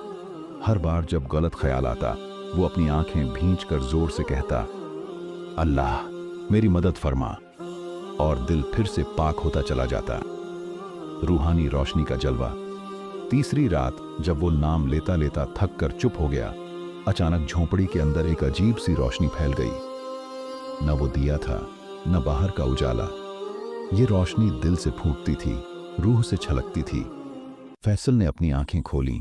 हर बार जब गलत ख्याल आता, वो अपनी आंखें भींच कर जोर से कहता, अल्लाह मेरी मदद फरमा, और दिल फिर से पाक होता चला जाता। रूहानी रोशनी का जलवा। तीसरी रात जब वो नाम लेता लेता थक कर चुप हो गया, अचानक झोंपड़ी के अंदर एक अजीब सी रोशनी फैल गई। न वो दिया था, न बाहर का उजाला। ये रोशनी दिल से फूटती थी, रूह से छलकती थी। फैसल ने अपनी आंखें खोलीं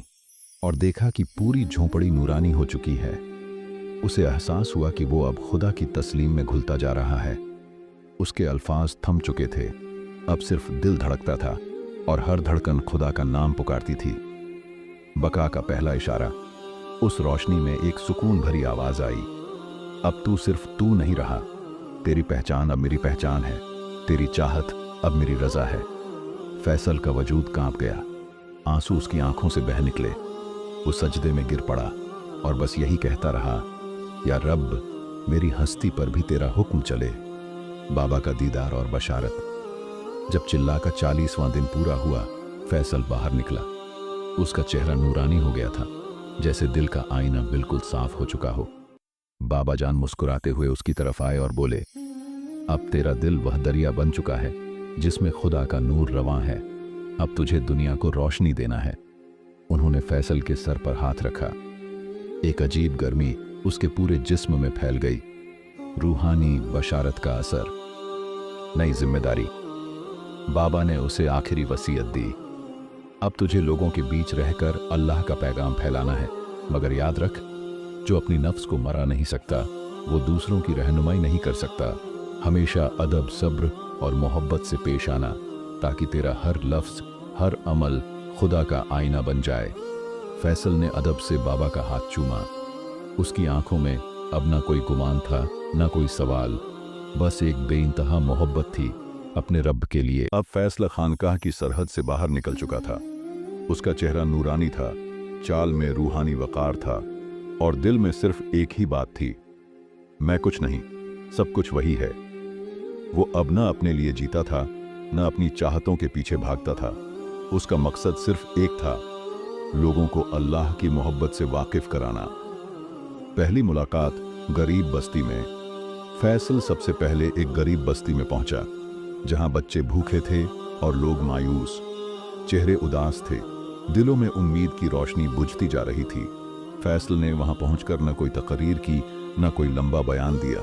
और देखा कि पूरी झोंपड़ी नूरानी हो चुकी है। उसे एहसास हुआ कि वो अब खुदा की तस्लीम में घुलता जा रहा है। उसके अल्फाज थम चुके थे, अब सिर्फ दिल धड़कता था और हर धड़कन खुदा का नाम पुकारती थी। बका का पहला इशारा। उस रोशनी में एक सुकून भरी आवाज आई, अब तू सिर्फ तू नहीं रहा, तेरी पहचान अब मेरी पहचान है, तेरी चाहत अब मेरी रजा है। फैसल का वजूद कांप गया, आंसू उसकी आंखों से बह निकले। वो सजदे में गिर पड़ा और बस यही कहता रहा, या रब, मेरी हस्ती पर भी तेरा हुक्म चले। बाबा का दीदार और बशारत। जब चिल्ला का 40वां दिन पूरा हुआ, फैसल बाहर निकला। उसका चेहरा नूरानी हो गया था, जैसे दिल का आईना बिल्कुल साफ हो चुका हो। बाबा जान मुस्कुराते हुए उसकी तरफ आए और बोले, अब तेरा दिल वह दरिया बन चुका है जिसमें खुदा का नूर रवां है। अब तुझे दुनिया को रोशनी देना है। उन्होंने फैसल के सर पर हाथ रखा। एक अजीब गर्मी उसके पूरे जिस्म में फैल गई। रूहानी बशारत का असर। नई जिम्मेदारी। बाबा ने उसे आखिरी वसीयत दी, अब तुझे लोगों के बीच रहकर अल्लाह का पैगाम फैलाना है, मगर याद रख, जो अपनी नफ्स को मरा नहीं सकता, वो दूसरों की रहनुमाई नहीं कर सकता। हमेशा अदब, सब्र और मोहब्बत से पेश आना, ताकि तेरा हर लफ्ज, हर अमल खुदा का आईना बन जाए। फैसल ने अदब से बाबा का हाथ चूमा। उसकी आंखों में अब ना कोई गुमान था, ना कोई सवाल, बस एक बेइंतहा मोहब्बत थी अपने रब के लिए। अब फैसला खानकाह की सरहद से बाहर निकल चुका था। उसका चेहरा नूरानी था, चाल में रूहानी वकार था, और दिल में सिर्फ एक ही बात थी, मैं कुछ नहीं, सब कुछ वही है। वो अब न अपने लिए जीता था, न अपनी चाहतों के पीछे भागता था। उसका मकसद सिर्फ एक था, लोगों को अल्लाह की मोहब्बत से वाकिफ कराना। पहली मुलाकात गरीब बस्ती में। फैसल सबसे पहले एक गरीब बस्ती में पहुंचा, जहां बच्चे भूखे थे और लोग मायूस। चेहरे उदास थे, दिलों में उम्मीद की रोशनी बुझती जा रही थी। फैसल ने वहां पहुंचकर न कोई तकरीर की, न कोई लंबा बयान दिया,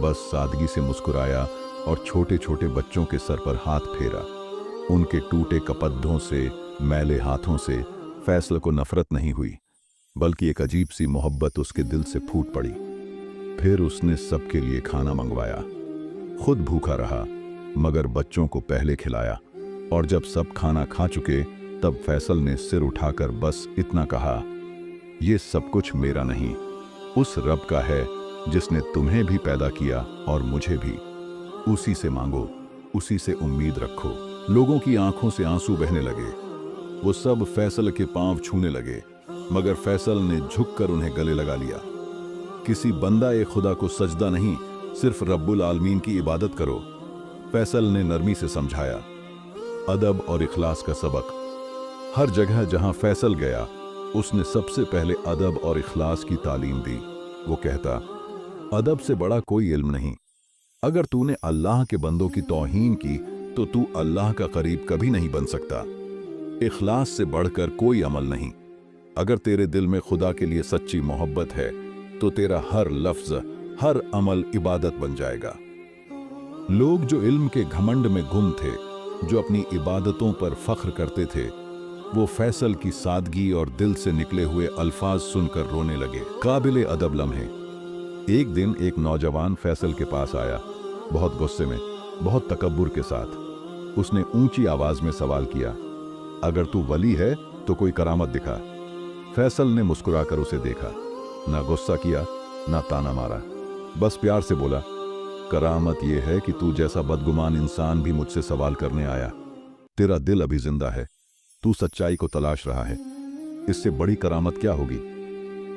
बस सादगी से मुस्कुराया और छोटे छोटे बच्चों के सर पर हाथ फेरा। उनके टूटे कपद्धों से, मैले हाथों से फैसल को नफरत नहीं हुई, बल्कि एक अजीब सी मोहब्बत उसके दिल से फूट पड़ी। फिर उसने सबके लिए खाना मंगवाया, खुद भूखा रहा, मगर बच्चों को पहले खिलाया। और जब सब खाना खा चुके, तब फैसल ने सिर उठाकर बस इतना कहा, ये सब कुछ मेरा नहीं, उस रब का है जिसने तुम्हें भी पैदा किया और मुझे भी। उसी से मांगो, उसी से उम्मीद रखो। लोगों की आंखों से आंसू बहने लगे। वो सब फैसल के पांव छूने लगे, मगर फैसल ने झुककर उन्हें गले लगा लिया। किसी बंदा ए खुदा को सजदा नहीं, सिर्फ रब्बुल आलमीन की इबादत करो। फैसल ने नरमी से समझाया। अदब और इखलास का सबक। हर जगह जहां फैसल गया, उसने सबसे पहले अदब और इखलास की तालीम दी। वो कहता, अदब से बड़ा कोई इल्म नहीं। अगर तूने अल्लाह के बंदों की तौहीन की, तो तू अल्लाह का करीब कभी नहीं बन सकता। इखलास से बढ़कर कोई अमल नहीं। अगर तेरे दिल में खुदा के लिए सच्ची मोहब्बत है, तो तेरा हर लफ्ज, हर अमल इबादत बन जाएगा। लोग जो इल्म के घमंड में गुम थे, जो अपनी इबादतों पर फख्र करते थे, वो फैसल की सादगी और दिल से निकले हुए अल्फाज सुनकर रोने लगे। काबिल अदब लम्हे। एक दिन एक नौजवान फैसल के पास आया, बहुत गुस्से में, बहुत तकब्बुर के साथ। उसने ऊंची आवाज में सवाल किया, अगर तू वली है तो कोई करामत दिखा। फैसल ने मुस्कुराकर उसे देखा, ना गुस्सा किया ना ताना मारा, बस प्यार से बोला, करामत यह है कि तू जैसा बदगुमान इंसान भी मुझसे सवाल करने आया। तेरा दिल अभी जिंदा है, तू सच्चाई को तलाश रहा है, इससे बड़ी करामत क्या होगी।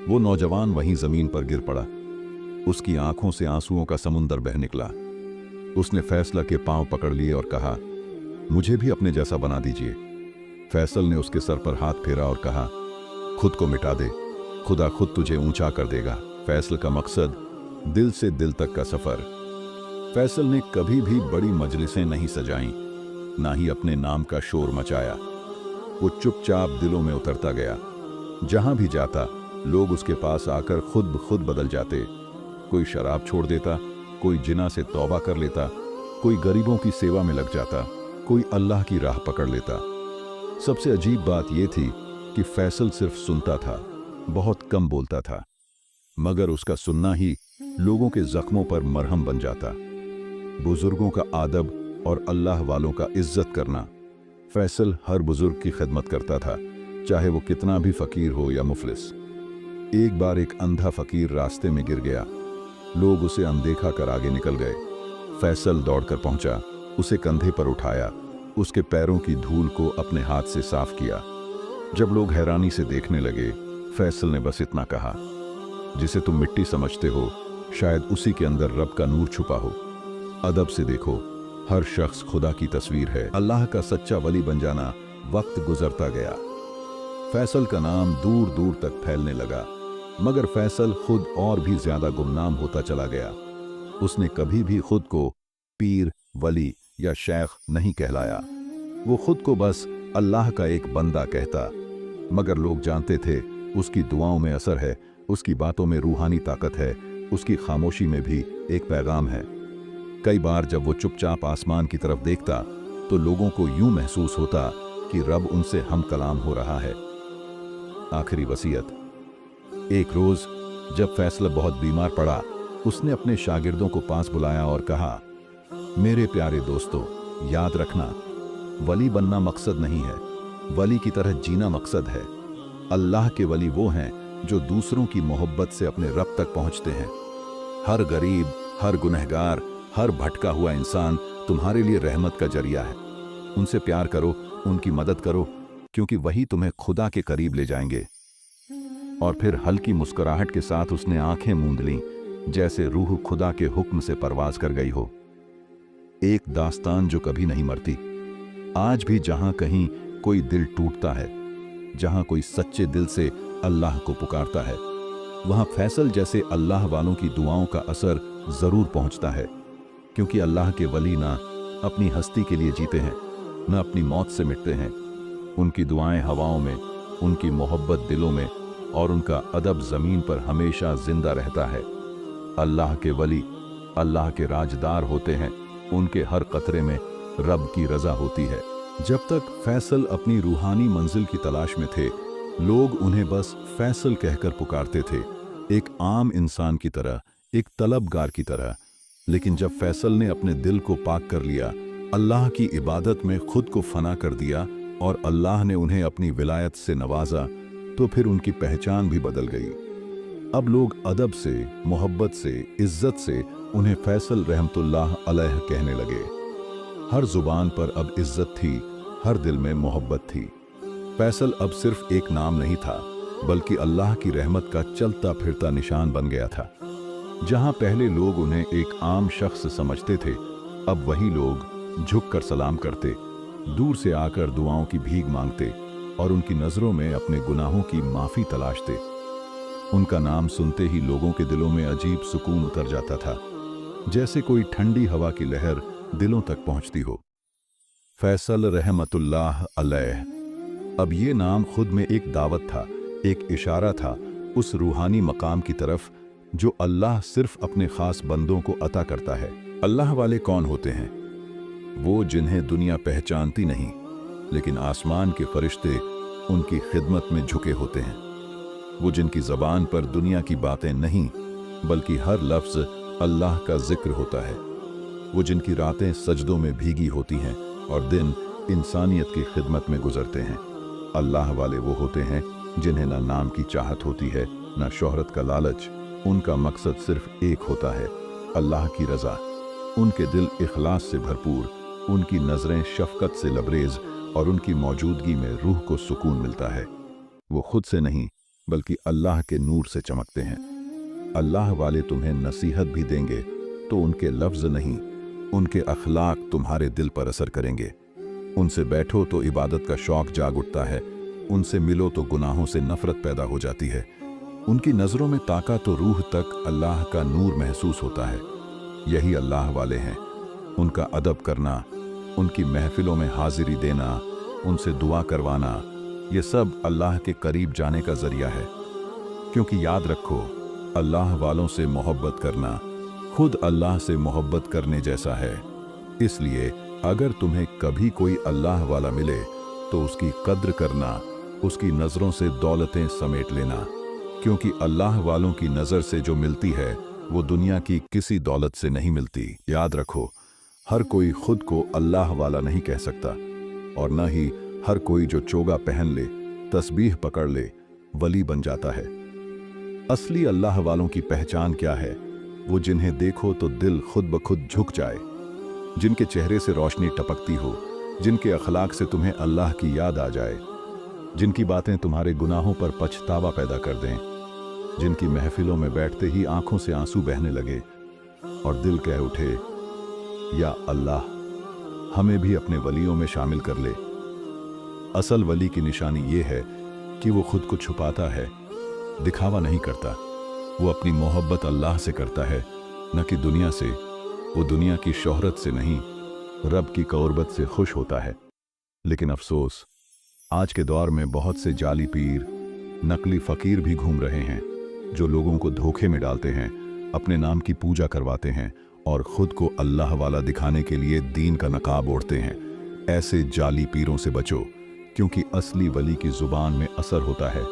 वो नौजवान वहीं जमीन पर गिर पड़ा। उसकी आंखों से आंसुओं का समुंदर बह निकला। उसने फैसल के पांव पकड़ लिए और कहा, मुझे भी अपने जैसा बना दीजिए। फैसल ने उसके सर पर हाथ फेरा और कहा, खुद को मिटा दे, खुदा खुद तुझे ऊंचा कर देगा। फैसल का मकसद दिल से दिल तक का सफर। फैसल ने कभी भी बड़ी मजलिसें नहीं सजाईं, ना ही अपने नाम का शोर मचाया। वो चुपचाप दिलों में उतरता गया। जहां भी जाता, लोग उसके पास आकर खुद ब खुद बदल जाते। कोई शराब छोड़ देता, कोई जिना से तौबा कर लेता, कोई गरीबों की सेवा में लग जाता, कोई अल्लाह की राह पकड़ लेता। सबसे अजीब बात यह थी कि फैसल सिर्फ सुनता था, बहुत कम बोलता था, मगर उसका सुनना ही लोगों के जख्मों पर मरहम बन जाता। बुजुर्गों का आदब और अल्लाह वालों का इज्जत करना। फैसल हर बुजुर्ग की खिदमत करता था, चाहे वो कितना भी फकीर हो या मुफलिस। एक बार एक अंधा फकीर रास्ते में गिर गया। लोग उसे अनदेखा कर आगे निकल गए। फैसल दौड़कर पहुंचा, उसे कंधे पर उठाया, उसके पैरों की धूल को अपने हाथ से साफ किया। जब लोग हैरानी से देखने लगे, फैसल ने बस इतना कहा, जिसे तुम मिट्टी समझते हो, शायद उसी के अंदर रब का नूर छुपा हो। अदब से देखो, हर शख्स खुदा की तस्वीर है। अल्लाह का सच्चा वली बन जाना। वक्त गुजरता गया। फैसल का नाम दूर दूर तक फैलने लगा, मगर फैसल खुद और भी ज्यादा गुमनाम होता चला गया। उसने कभी भी खुद को पीर, वली या शेख नहीं कहलाया। वो खुद को बस अल्लाह का एक बंदा कहता, मगर लोग जानते थे उसकी दुआओं में असर है, उसकी बातों में रूहानी ताकत है, उसकी खामोशी में भी एक पैगाम है। कई बार जब वो चुपचाप आसमान की तरफ देखता तो लोगों को यूं महसूस होता कि रब उनसे हम कलाम हो रहा है। आखिरी वसीयत। एक रोज जब फैसल बहुत बीमार पड़ा, उसने अपने शागिर्दों को पास बुलाया और कहा, मेरे प्यारे दोस्तों, याद रखना, वली बनना मकसद नहीं है, वली की तरह जीना मकसद है। अल्लाह के वली वो हैं जो दूसरों की मोहब्बत से अपने रब तक पहुंचते हैं। हर गरीब, हर गुनहगार, हर भटका हुआ इंसान तुम्हारे लिए रहमत का जरिया है। उनसे प्यार करो, उनकी मदद करो, क्योंकि वही तुम्हें खुदा के करीब ले जाएंगे। और फिर हल्की मुस्कुराहट के साथ उसने आंखें मूंद लीं, जैसे रूह खुदा के हुक्म से परवाज कर गई हो। एक दास्तान जो कभी नहीं मरती। आज भी जहां कहीं कोई दिल टूटता है, जहां कोई सच्चे दिल से अल्लाह को पुकारता है, वहां फैसल जैसे अल्लाह वालों की दुआओं का असर जरूर पहुंचता है। क्योंकि अल्लाह के वली ना अपनी हस्ती के लिए जीते हैं, न अपनी मौत से मिटते हैं। उनकी दुआएं हवाओं में, उनकी मोहब्बत दिलों में, और उनका अदब जमीन पर हमेशा जिंदा रहता है। अल्लाह के वली अल्लाह के राजदार होते हैं, उनके हर कतरे में रब की रजा होती है। जब तक फैसल अपनी रूहानी मंजिल की तलाश में थे, लोग उन्हें बस फैसल कहकर पुकारते थे, एक आम इंसान की तरह, एक तलबगार की तरह। लेकिन जब फैसल ने अपने दिल को पाक कर लिया, अल्लाह की इबादत में खुद को फना कर दिया और अल्लाह ने उन्हें अपनी विलायत से नवाजा, तो फिर उनकी पहचान भी बदल गई। अब लोग अदब से, मोहब्बत से, इज्जत से उन्हें फैसल रहमतुल्लाह अलैह कहने लगे। हर जुबान पर अब इज्जत थी, हर दिल में मोहब्बत थी। फैसल अब सिर्फ एक नाम नहीं था, बल्कि अल्लाह की रहमत का चलता फिरता निशान बन गया था। जहां पहले लोग उन्हें एक आम शख्स समझते थे, अब वही लोग झुककर सलाम करते, दूर से आकर दुआओं की भीख मांगते और उनकी नजरों में अपने गुनाहों की माफी तलाशते। उनका नाम सुनते ही लोगों के दिलों में अजीब सुकून उतर जाता था, जैसे कोई ठंडी हवा की लहर दिलों तक पहुंचती हो। फैसल रहमतुल्लाह अलैह। अब ये नाम खुद में एक दावत था, एक इशारा था उस रूहानी मकाम की तरफ जो अल्लाह सिर्फ अपने खास बंदों को अता करता है। अल्लाह वाले कौन होते हैं? वो जिन्हें दुनिया पहचानती नहीं, लेकिन आसमान के फरिश्ते उनकी खिदमत में झुके होते हैं। वो जिनकी ज़बान पर दुनिया की बातें नहीं, बल्कि हर लफ्ज़ अल्लाह का जिक्र होता है। वो जिनकी रातें सजदों में भीगी होती हैं और दिन इंसानियत की खिदमत में गुजरते हैं। अल्लाह वाले वो होते हैं जिन्हें ना नाम की चाहत होती है, ना शोहरत का लालच। उनका मकसद सिर्फ एक होता है, अल्लाह की रज़ा। उनके दिल इखलास से भरपूर, उनकी नज़रें शफ़क़त से लबरेज और उनकी मौजूदगी में रूह को सुकून मिलता है। वो खुद से नहीं, बल्कि अल्लाह के नूर से चमकते हैं। अल्लाह वाले तुम्हें नसीहत भी देंगे तो उनके लफ्ज़ नहीं, उनके अखलाक तुम्हारे दिल पर असर करेंगे। उनसे बैठो तो इबादत का शौक़ जाग उठता है, उनसे मिलो तो गुनाहों से नफ़रत पैदा हो जाती है। उनकी नज़रों में ताका तो रूह तक अल्लाह का नूर महसूस होता है। यही अल्लाह वाले हैं। उनका अदब करना, उनकी महफिलों में हाजिरी देना, उनसे दुआ करवाना, ये सब अल्लाह के करीब जाने का ज़रिया है। क्योंकि याद रखो, अल्लाह वालों से मोहब्बत करना खुद अल्लाह से मोहब्बत करने जैसा है। इसलिए अगर तुम्हें कभी कोई अल्लाह वाला मिले तो उसकी कद्र करना, उसकी नज़रों से दौलतें समेट लेना, क्योंकि अल्लाह वालों की नज़र से जो मिलती है वो दुनिया की किसी दौलत से नहीं मिलती। याद रखो, हर कोई खुद को अल्लाह वाला नहीं कह सकता, और न ही हर कोई जो चोगा पहन ले, तस्बीह पकड़ ले, वली बन जाता है। असली अल्लाह वालों की पहचान क्या है? वो जिन्हें देखो तो दिल खुद ब खुद झुक जाए, जिनके चेहरे से रोशनी टपकती हो, जिनके अखलाक से तुम्हें अल्लाह की याद आ जाए, जिनकी बातें तुम्हारे गुनाहों पर पछतावा पैदा कर दें, जिनकी महफिलों में बैठते ही आंखों से आंसू बहने लगे और दिल कह उठे, या अल्लाह हमें भी अपने वलियों में शामिल कर ले। असल वली की निशानी ये है कि वो खुद को छुपाता है, दिखावा नहीं करता। वो अपनी मोहब्बत अल्लाह से करता है, न कि दुनिया से। वो दुनिया की शोहरत से नहीं, रब की क़ुर्बत से खुश होता है। लेकिन अफसोस, आज के दौर में बहुत से जाली पीर, नकली फ़कीर भी घूम रहे हैं, जो लोगों को धोखे में डालते हैं, अपने नाम की पूजा करवाते हैं और ख़ुद को अल्लाह वाला दिखाने के लिए दीन का नकाब ओढ़ते हैं। ऐसे जाली पीरों से बचो, क्योंकि असली वली की ज़ुबान में असर होता है,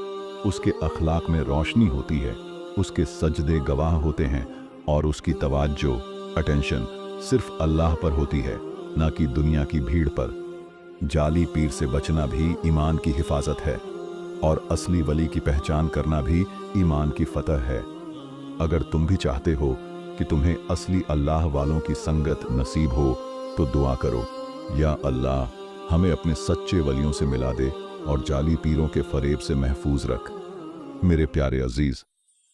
उसके अखलाक में रोशनी होती है, उसके सजदे गवाह होते हैं और उसकी तवज्जो, अटेंशन सिर्फ अल्लाह पर होती है, ना कि दुनिया की भीड़ पर। जाली पीर से बचना भी ईमान की हिफाजत है और असली वली की पहचान करना भी ईमान की फतह है। अगर तुम भी चाहते हो कि तुम्हें असली अल्लाह वालों की संगत नसीब हो तो दुआ करो, या अल्लाह हमें अपने सच्चे वलियों से मिला दे और जाली पीरों के फरेब से महफूज रख। मेरे प्यारे अजीज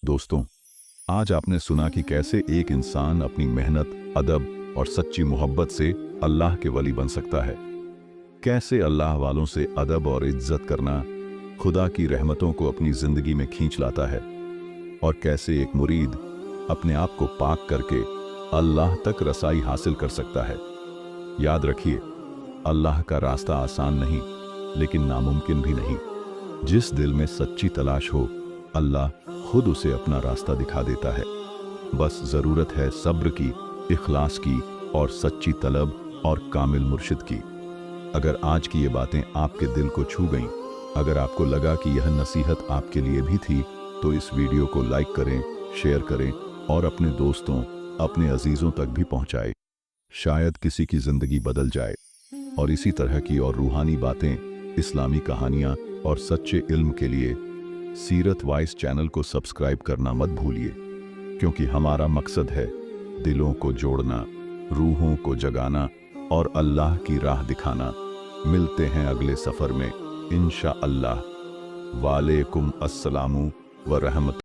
दोस्तों, आज आपने सुना कि कैसे एक इंसान अपनी मेहनत, अदब और सच्ची मोहब्बत से अल्लाह के वली बन सकता है। कैसे अल्लाह वालों से अदब और इज्जत करना खुदा की रहमतों को अपनी जिंदगी में खींच लाता है, और कैसे एक मुरीद अपने आप को पाक करके अल्लाह तक रसाई हासिल कर सकता है। याद रखिए, अल्लाह का रास्ता आसान नहीं, लेकिन नामुमकिन भी नहीं। जिस दिल में सच्ची तलाश हो, अल्लाह खुद उसे अपना रास्ता दिखा देता है। बस ज़रूरत है सब्र की, इखलास की और सच्ची तलब और कामिल मुर्शिद की। अगर आज की ये बातें आपके दिल को छू गईं, अगर आपको लगा कि यह नसीहत आपके लिए भी थी, तो इस वीडियो को लाइक करें, शेयर करें और अपने दोस्तों, अपने अजीज़ों तक भी पहुंचाएं। शायद किसी की ज़िंदगी बदल जाए। और इसी तरह की और रूहानी बातें, इस्लामी कहानियाँ और सच्चे इल्म के लिए सीरत वॉइस चैनल को सब्सक्राइब करना मत भूलिए, क्योंकि हमारा मकसद है दिलों को जोड़ना, रूहों को जगाना और अल्लाह की राह दिखाना। मिलते हैं अगले सफ़र में इंशाअल्लाह। वालेकुम अस्सलामु व रहमत।